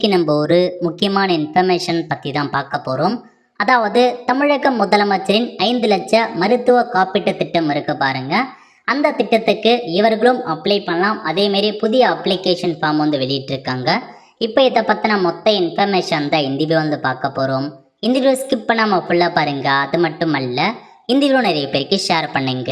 இன்னைக்கு நம்ம ஒரு முக்கியமான இன்ஃபர்மேஷன் பற்றி தான் பார்க்க போகிறோம். அதாவது தமிழக முதலமைச்சரின் 5 லட்ச மருத்துவ காப்பீட்டு திட்டம் இருக்கு பாருங்க. அந்த திட்டத்துக்கு இவர்களும் அப்ளை பண்ணலாம். அதேமாரி புதிய அப்ளிகேஷன் ஃபார்ம் வந்து வெளியிட்டிருக்காங்க. இப்போ இதை பற்றின மொத்த இன்ஃபர்மேஷன் தான் இந்த வீடியோ வந்து பார்க்க போகிறோம். இந்த வீடியோ ஸ்கிப் பண்ணாமல் ஃபுல்லாக பாருங்க. அது மட்டும் அல்ல, இந்த வீடியோ நிறைய பேருக்கு ஷேர் பண்ணுங்க.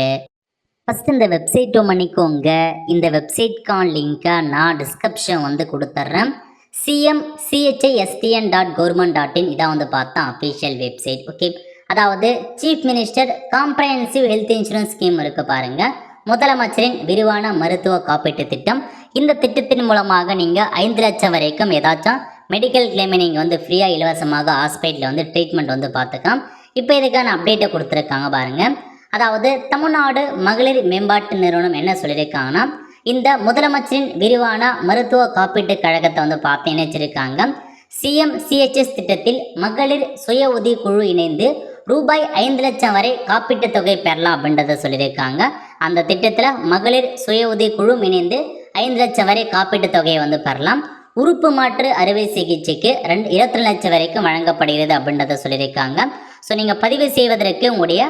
ஃபஸ்ட் இந்த வெப்சைட்டை பண்ணிக்கோங்க. இந்த வெப்சைட்கான லிங்க்கை நான் டிஸ்கிரிப்ஷன் வந்து கொடுத்துட்றேன். cmchistn.government.in இதான் வந்து பார்த்தா அஃபிஷியல் வெப்சைட். ஓகே, அதாவது chief minister comprehensive health insurance scheme இருக்கு பாருங்க, முதலமைச்சரின் விரிவான மருத்துவ காப்பீட்டு திட்டம். இந்த திட்டத்தின் மூலமாக நீங்கள் 5 லட்சம் வரைக்கும் ஏதாச்சும் மெடிக்கல் கிளைமை நீங்கள் வந்து ஃப்ரீயாக இலவசமாக ஹாஸ்பிட்டலில் வந்து ட்ரீட்மெண்ட் வந்து பார்த்துக்கலாம். இப்போ இதுக்கான அப்டேட்டை கொடுத்துருக்காங்க பாருங்க. அதாவது தமிழ்நாடு மகளிர் மேம்பாட்டு நிறுவனம் என்ன சொல்லியிருக்காங்கன்னா, இந்த முதலமைச்சரின் விரிவான மருத்துவ காப்பீட்டு கழகத்தை வந்து பார்த்து இணைச்சிருக்காங்க. CMCHS திட்டத்தில் மகளிர் சுய உதவி குழு இணைந்து ரூபாய் 5 லட்சம் வரை காப்பீட்டு தொகை பெறலாம் அப்படின்றத சொல்லியிருக்காங்க. அந்த திட்டத்தில் மகளிர் சுய உதவி குழு இணைந்து 5 லட்சம் வரை காப்பீட்டு தொகையை வந்து பெறலாம். உறுப்பு மாற்று அறுவை சிகிச்சைக்கு 22 லட்சம் வரைக்கும் வழங்கப்படுகிறது அப்படின்றத சொல்லியிருக்காங்க. ஸோ நீங்கள் பதிவு செய்வதற்கு உங்களுடைய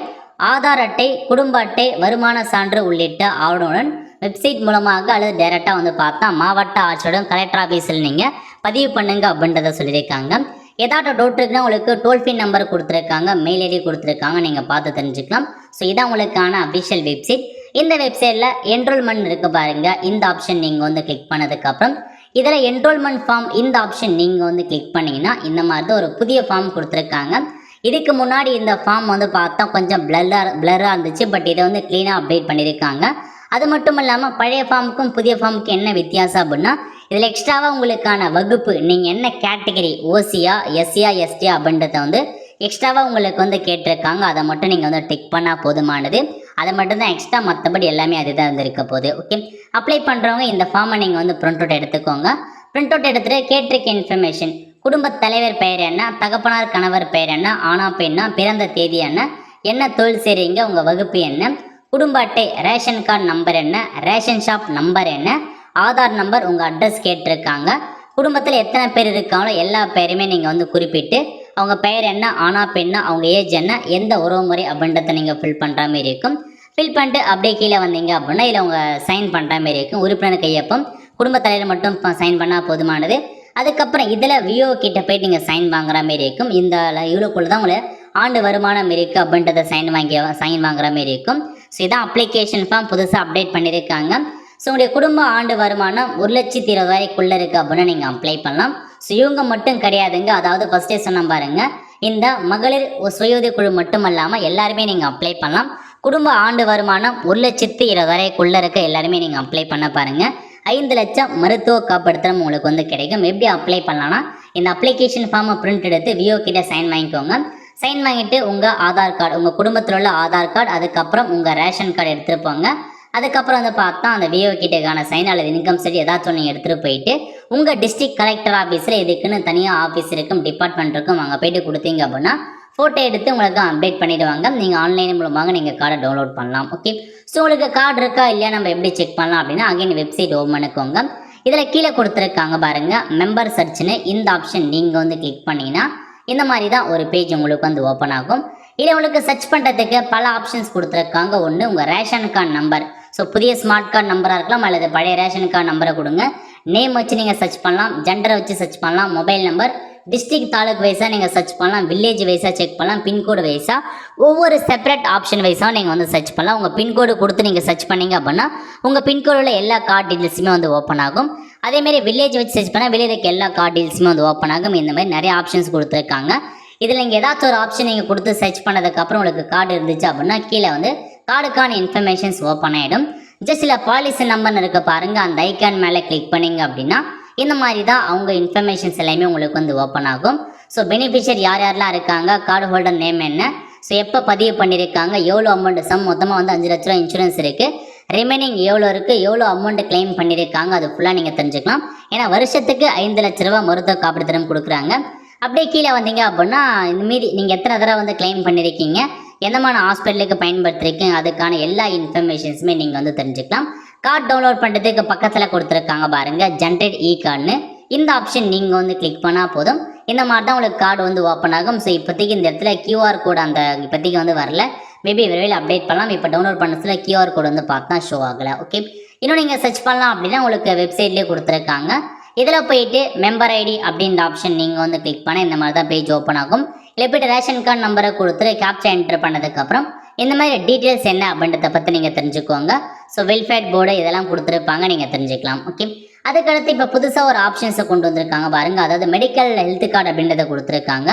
ஆதார் அட்டை, குடும்ப அட்டை, வருமான சான்று உள்ளிட்ட ஆவணங்களுடன் வெப்சைட் மூலமாக அல்லது டைரெக்டாக வந்து பார்த்தா மாவட்ட ஆட்சியருடன் கலெக்டர் ஆஃபீஸில் நீங்கள் பதிவு பண்ணுங்க அப்படின்றத சொல்லியிருக்காங்க. ஏதாவது டவுட் இருக்குன்னா உங்களுக்கு டோல் ஃப்ரீ நம்பர் கொடுத்துருக்காங்க, மெயில் ஐடி கொடுத்துருக்காங்க, நீங்கள் பார்த்து தெரிஞ்சுக்கலாம். ஸோ இதான் உங்களுக்கான அஃபிஷியல் வெப்சைட். இந்த வெப்சைட்டில் என்ரோல்மெண்ட் இருக்குது பாருங்கள். இந்த ஆப்ஷன் நீங்கள் வந்து கிளிக் பண்ணதுக்கப்புறம் இதில் என்ரோல்மெண்ட் ஃபார்ம் இந்த ஆப்ஷன் நீங்கள் வந்து கிளிக் பண்ணிங்கன்னா இந்த மாதிரி தான் ஒரு புதிய ஃபார்ம் கொடுத்துருக்காங்க. இதுக்கு முன்னாடி இந்த ஃபார்ம் வந்து பார்த்தா கொஞ்சம் பிளராக இருந்துச்சு. பட் இதை வந்து க்ளீனாக அப்டேட் பண்ணியிருக்காங்க. அது மட்டும் இல்லாமல் பழைய ஃபார்முக்கும் புதிய ஃபார்முக்கும் என்ன வித்தியாசம் அப்படின்னா, இதில் எக்ஸ்ட்ராவாக உங்களுக்கான வகுப்பு, நீங்கள் என்ன கேட்டகரி, ஓசியா எஸ்சியா எஸ்டியா அப்படின்றத வந்து எக்ஸ்ட்ராவாக உங்களுக்கு வந்து கேட்டிருக்காங்க. அதை மட்டும் நீங்கள் வந்து டிக் பண்ணால் போதுமானது. அதை மட்டும் தான் எக்ஸ்ட்ரா, மற்றபடி எல்லாமே அதுதான் வந்து இருக்க போகுது. ஓகே, அப்ளை பண்ணுறவங்க இந்த ஃபார்மை நீங்கள் வந்து பிரிண்ட் அவுட் எடுத்துக்கோங்க. பிரிண்ட் அவுட் எடுத்துகிட்டு கேட்டிருக்க இன்ஃபர்மேஷன், குடும்பத் தலைவர் பெயர் என்ன, தகப்பனார் கணவர் பெயர் என்ன, ஆனா பெண்ணா, பிறந்த தேதி என்ன, என்ன தொழில் செய்கிறீங்க, உங்கள் வகுப்பு என்ன, குடும்ப அட்டை ரேஷன் கார்டு நம்பர் என்ன, ரேஷன் ஷாப் நம்பர் என்ன, ஆதார் நம்பர், உங்கள் அட்ரஸ் கேட்டிருக்காங்க. குடும்பத்தில் எத்தனை பேர் இருக்காங்களோ எல்லா பேருமே நீங்கள் வந்து குறிப்பிட்டு அவங்க பெயர் என்ன, ஆனா பெண்ணா, அவங்க ஏஜ் என்ன, எந்த உறவு முறை அப்படின்றத நீங்கள் ஃபில் பண்ணுற மாதிரி இருக்கும். ஃபில் பண்ணிட்டு அப்படியே கீழே வந்தீங்க அப்படின்னா இதில் அவங்க சைன் பண்ணுற மாதிரி இருக்கும். உறுப்பினர் கையொப்பம், குடும்பத் தலைவர் மட்டும் சைன் பண்ணால் போதுமானது. அதுக்கப்புறம் இதில் விஓ கிட்ட போயிட்டு நீங்கள் சைன் வாங்குற மாரி இருக்கும். இந்த இவ்வளோக்குள்ள தான் உங்களை ஆண்டு வருமானம் இருக்குது அப்படின்றத சைன் வாங்குற மாரி இருக்கும். ஸோ இதான் அப்ளிகேஷன் ஃபார்ம் புதுசாக அப்டேட் பண்ணியிருக்காங்க. ஸோ உங்களுடைய குடும்ப ஆண்டு வருமானம் 1,20,000 இருக்குது அப்படின்னா நீங்கள் அப்ளை பண்ணலாம். ஸோ இவங்க மட்டும் கிடையாதுங்க. அதாவது ஃபஸ்ட்டே சொன்ன பாருங்க, இந்த மகளிர் சுயஉதவி குழு மட்டும் இல்லாமல் எல்லாருமே நீங்கள் அப்ளை பண்ணலாம். குடும்ப ஆண்டு வருமானம் 1,20,000 இருக்க எல்லாருமே நீங்கள் அப்ளை பண்ண பாருங்கள். 5 லட்சம் மருத்துவ காப்பீடு உங்களுக்கு வந்து கிடைக்கும். எப்படி அப்ளை பண்ணலாம்னா, இந்த அப்ளிகேஷன் ஃபார்மை பிரிண்ட் எடுத்து விஓ கிட்ட சைன் வாங்கிக்கோங்க. சைன் வாங்கிட்டு உங்கள் ஆதார் கார்டு, உங்கள் குடும்பத்தில் உள்ள ஆதார் கார்டு, அதுக்கப்புறம் உங்கள் ரேஷன் கார்டு எடுத்துகிட்டு போங்க. அதுக்கப்புறம் வந்து பார்த்தா அந்த விஓ கிட்டக்கான சைன் அல்லது இன்கம் சர்டிஃபிகேட் ஏதாச்சும் நீங்கள் எடுத்துகிட்டு போயிட்டு உங்கள் டிஸ்ட்ரிக்ட் கலெக்டர் ஆஃபீஸில் இதுக்குன்னு தனியாக ஆஃபீஸ் இருக்கும், டிபார்ட்மெண்ட் இருக்கும், அங்கே போய்ட்டு கொடுத்தீங்க அப்படின்னா ஃபோட்டோ எடுத்து உங்களுக்கு அப்டேட் பண்ணிவிடுவாங்க. நீங்கள் ஆன்லைன் மூலமாக நீங்கள் கார்டை டவுன்லோட் பண்ணலாம். ஓகே, ஸோ உங்களுக்கு கார்டு இருக்கா இல்லையா நம்ம எப்படி செக் பண்ணலாம் அப்படின்னா, அகைன் வெப்சைட் ஓப்பன் பண்ணிக்கோங்க. இதில் கீழே கொடுத்துருக்காங்க பாருங்கள், மெம்பர் சர்ச்னு. இந்த ஆப்ஷன் நீங்கள் வந்து கிளிக் பண்ணிங்கன்னா இந்த மாதிரி தான் ஒரு பேஜ் உங்களுக்கு வந்து ஓப்பன் ஆகும். இதில் உங்களுக்கு சர்ச் பண்ணுறதுக்கு பல ஆப்ஷன்ஸ் கொடுத்துருக்காங்க. ஒன்று உங்கள் ரேஷன் கார்டு நம்பர், ஸோ புதிய ஸ்மார்ட் கார்டு நம்பராக இருக்கலாம் அல்லது பழைய ரேஷன் கார்டு நம்பரை கொடுங்க. நேம் வச்சு நீங்கள் சர்ச் பண்ணலாம், ஜெண்டரை வச்சு சர்ச் பண்ணலாம், மொபைல் நம்பர், டிஸ்ட்ரிக்ட் தாலுக் வைஸாக நீங்கள் சர்ச் பண்ணலாம், வில்லேஜ் வைஸாக செக் பண்ணலாம், பின்கோடு வைஸாக ஒவ்வொரு செப்பரேட் ஆப்ஷன் வைஸாக நீங்கள் வந்து சர்ச் பண்ணலாம். உங்கள் பின்கோடு கொடுத்து நீங்கள் சர்ச் பண்ணிங்க அப்படின்னா உங்கள் பின்கோடில் எல்லா கார்டு டீட்டெயில்ஸுமே வந்து ஓப்பன் ஆகும். அதேமாரி வில்லேஜ் வச்சு சர்ச் பண்ணால் வில்லேஜுக்கு எல்லா கார்டு டீட்டெயில்ஸுமே வந்து ஓப்பன் ஆகும். இந்த மாதிரி நிறைய ஆப்ஷன்ஸ் கொடுத்துருக்காங்க. இதில் நீங்கள் ஏதாச்சும் ஒரு ஆப்ஷன் நீங்கள் கொடுத்து சர்ச் பண்ணதுக்கப்புறம் உங்களுக்கு கார்டு இருந்துச்சு அப்படின்னா கீழே வந்து கார்டுக்கான இன்ஃபர்மேஷன்ஸ் ஓப்பன் ஆகிடும். ஜஸ்ட் இல்லை பாலிசி நம்பர்னு இருக்க பாருங்கள், அந்த ஐக்கான் மேலே கிளிக் பண்ணிங்க அப்படின்னா இந்த மாதிரி தான் அவங்க இன்ஃபர்மேஷன்ஸ் எல்லாமே உங்களுக்கு வந்து ஓப்பன் ஆகும். ஸோ பெனிஃபிஷியர் யார் யாரெல்லாம் இருக்காங்க, கார்டு ஹோல்டர் நேம் என்ன, ஸோ எப்போ பதிவு பண்ணியிருக்காங்க, எவ்வளோ அமௌண்ட், சம் மொத்தமாக வந்து 5 லட்ச ரூபா இன்சூரன்ஸ் இருக்குது, ரிமைனிங் எவ்வளோ இருக்குது, எவ்வளோ அமௌண்ட் கிளைம் பண்ணியிருக்காங்க, அது ஃபுல்லாக நீங்கள் தெரிஞ்சுக்கலாம். ஏன்னா வருஷத்துக்கு 5 லட்ச ரூபா மருத்துவ காப்பீடு திட்டம் கொடுக்குறாங்க. அப்படியே கீழே வந்தீங்க அப்படின்னா இந்த மீதி நீங்கள் எத்தனை தடவை வந்து கிளைம் பண்ணியிருக்கீங்க, எந்தமான ஹாஸ்பிட்டலுக்கு பயன்படுத்திருக்கீங்க, அதுக்கான எல்லா இன்ஃபர்மேஷன்ஸுமே நீங்கள் வந்து தெரிஞ்சுக்கலாம். கார்டு டவுன்லோட் பண்ணுறதுக்கு பக்கத்தில் கொடுத்துருக்காங்க பாருங்கள், ஜென்ரேட் இ கார்டுன்னு. இந்த ஆப்ஷன் நீங்கள் வந்து கிளிக் பண்ணால் போதும். இந்த மாதிரி தான் உங்களுக்கு கார்டு வந்து ஓப்பன் ஆகும். ஸோ இப்போதைக்கு இந்த இடத்துல கியூஆர் கோடு அந்த இப்போதைக்கு வந்து வரல. மேபி விரைவில் அப்டேட் பண்ணலாம். இப்போ டவுன்லோட் பண்ணதுல கியூஆர் கோடு வந்து பார்த்தா ஷோ ஆகலை. ஓகே, இன்னும் நீங்கள் சர்ச் பண்ணலாம் அப்படின்னா உங்களுக்கு வெப்சைட்லேயே கொடுத்துருக்காங்க. இதில் போயிட்டு மெம்பர் ஐடி அப்படின்ற ஆப்ஷன் நீங்கள் வந்து கிளிக் பண்ண இந்த மாதிரி தான் பேஜ் ஓப்பன் ஆகும். இல்லை போய்ட்டு ரேஷன் கார்டு நம்பரை கொடுத்துட்டு கேப்சா என்டர் பண்ணதுக்கப்புறம் இந்த மாதிரி டீட்டெயில்ஸ் என்ன அப்படின்றத பற்றி நீங்கள் தெரிஞ்சுக்கோங்க. ஸோ வெல்ஃபேர் போர்டு இதெல்லாம் கொடுத்துருப்பாங்க, நீங்கள் தெரிஞ்சுக்கலாம். ஓகே, அதுக்கடுத்து இப்போ புதுசாக ஒரு ஆப்ஷன்ஸை கொண்டு வந்திருக்காங்க பாருங்கள். அதாவது மெடிக்கல் ஹெல்த் கார்டு அப்படின்றத கொடுத்துருக்காங்க.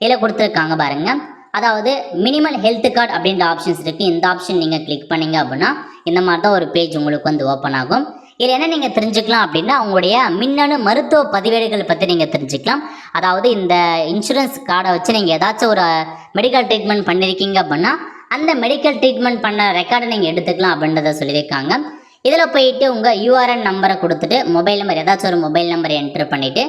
இதில் கொடுத்துருக்காங்க பாருங்கள். அதாவது மினிமல் ஹெல்த் கார்டு அப்படின்ற ஆப்ஷன்ஸ் இருக்குது. இந்த ஆப்ஷன் நீங்கள் கிளிக் பண்ணீங்க அப்படின்னா இந்த மாதிரி தான் ஒரு பேஜ் உங்களுக்கு வந்து ஓப்பன் ஆகும். இதில் என்ன நீங்கள் தெரிஞ்சுக்கலாம் அப்படின்னா உங்களுடைய மின்னணு மருத்துவ பதிவேடுகள் பற்றி நீங்கள் தெரிஞ்சுக்கலாம். அதாவது இந்த இன்சூரன்ஸ் கார்டை வச்சு நீங்கள் ஏதாச்சும் ஒரு மெடிக்கல் ட்ரீட்மெண்ட் பண்ணியிருக்கீங்க அப்படின்னா அந்த மெடிக்கல் ட்ரீட்மெண்ட் பண்ண ரெக்கார்டை நீங்கள் எடுத்துக்கலாம் அப்படின்றத சொல்லியிருக்காங்க. இதில் போயிட்டு உங்கள் யூஆர்என் நம்பரை கொடுத்துட்டு மொபைல் நம்பர் ஏதாச்சும் ஒரு மொபைல் நம்பரை என்டர் பண்ணிவிட்டு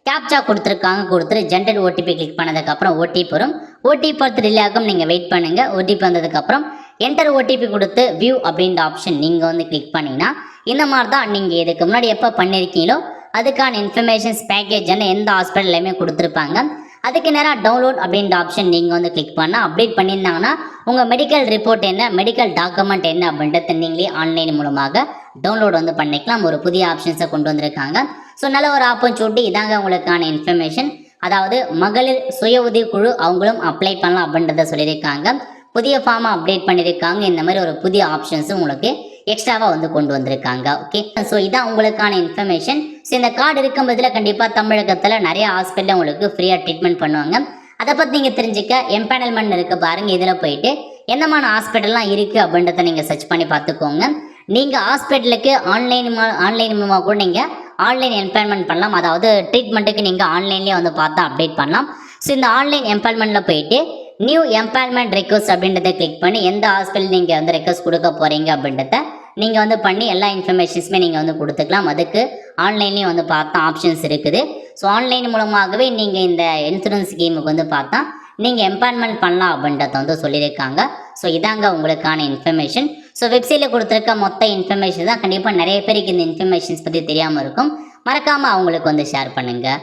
கேப்சா கொடுத்துருக்காங்க, கொடுத்துட்டு ஜென்ரேட் ஓடிபி கிளிக் பண்ணதுக்கப்புறம் ஓடிபி வரும். ஓடிபி பார்த்து டிலே ஆகும், நீங்கள் வெயிட் பண்ணுங்கள். ஓடிபி வந்ததுக்கப்புறம் என்டர் ஓடிபி கொடுத்து வியூ அப்படின்ற ஆப்ஷன் நீங்கள் வந்து கிளிக் பண்ணிங்கன்னா இந்த மாதிரி தான் நீங்கள் இதுக்கு முன்னாடி எப்போ பண்ணியிருக்கீங்களோ அதுக்கான இன்ஃபர்மேஷன்ஸ் பேக்கேஜ் எந்த ஹாஸ்பிட்டல்லையுமே கொடுத்துருப்பாங்க. அதுக்கு நேராக டவுன்லோட் அப்படின்ற ஆப்ஷன் நீங்கள் வந்து கிளிக் பண்ணால் அப்டேட் பண்ணியிருந்தாங்கன்னா உங்கள் மெடிக்கல் ரிப்போர்ட் என்ன, மெடிக்கல் டாக்குமெண்ட் என்ன அப்படின்றத நீங்களே ஆன்லைன் மூலமாக டவுன்லோட் வந்து பண்ணிக்கலாம். ஒரு புதிய ஆப்ஷன்ஸை கொண்டு வந்திருக்காங்க. ஸோ நல்ல ஒரு ஆப்பர்ச்சுனிட்டி. இதாங்க உங்களுக்கான இன்ஃபர்மேஷன். அதாவது மகளிர் சுய உதவி குழு அவங்களும் அப்ளை பண்ணலாம் அப்படின்றத சொல்லியிருக்காங்க. புதிய ஃபார்மை அப்டேட் பண்ணியிருக்காங்க. இந்த மாதிரி ஒரு புதிய ஆப்ஷன்ஸும் உங்களுக்கு எக்ஸ்ட்ராவாக வந்து கொண்டு வந்திருக்காங்க. ஓகே, ஸோ இதான் உங்களுக்கான இன்ஃபர்மேஷன். ஸோ இந்த கார்டு இருக்கும் பட்சத்தில் கண்டிப்பாக தமிழகத்தில் நிறைய ஹாஸ்பிட்டலில் உங்களுக்கு ஃப்ரீயாக ட்ரீட்மெண்ட் பண்ணுவாங்க. அதை பற்றி நீங்கள் தெரிஞ்சுக்க எம்பேனல்மெண்ட் இருக்க பாருங்கள். இதில் போயிட்டு என்னமான ஹாஸ்பிட்டல்லாம் இருக்குது அப்படின்றத நீங்கள் சர்ச் பண்ணி பார்த்துக்கோங்க. நீங்கள் ஹாஸ்பிட்டலுக்கு ஆன்லைன் மூலமாக கூட நீங்கள் ஆன்லைன் எம்பேன்மெண்ட் பண்ணலாம். அதாவது ட்ரீட்மெண்ட்டுக்கு நீங்கள் ஆன்லைன்லேயே வந்து பார்த்தா அப்டேட் பண்ணலாம். ஸோ இந்த ஆன்லைன் எம்பேன்மெண்ட்டில் போயிட்டு நியூ எம்பேன்மெண்ட் ரெக்வஸ்ட் அப்படின்றத கிளிக் பண்ணி எந்த ஹாஸ்பிட்டல் நீங்கள் வந்து ரெக்வஸ்ட் கொடுக்க போகிறீங்க அப்படின்றத நீங்கள் வந்து பண்ணி எல்லா இன்ஃபர்மேஷன்ஸுமே நீங்கள் வந்து கொடுத்துக்கலாம். அதுக்கு ஆன்லைன்லேயும் வந்து பார்த்தா ஆப்ஷன்ஸ் இருக்குது. ஸோ ஆன்லைன் மூலமாகவே நீங்கள் இந்த இன்சூரன்ஸ் ஸ்கீமுக்கு வந்து பார்த்தா நீங்கள் எம்பேன்மெண்ட் பண்ணலாம் அப்படின்றத வந்து சொல்லியிருக்காங்க. ஸோ இதாங்க உங்களுக்கான இன்ஃபர்மேஷன். ஸோ வெப்சைட்டில் கொடுத்துருக்க மொத்த இன்ஃபர்மேஷன் தான். கண்டிப்பாக நிறைய பேருக்கு இந்த இன்ஃபர்மேஷன்ஸ் பற்றி தெரியாமல் இருக்கும். மறக்காமல் அவங்களுக்கு வந்து ஷேர் பண்ணுங்கள்.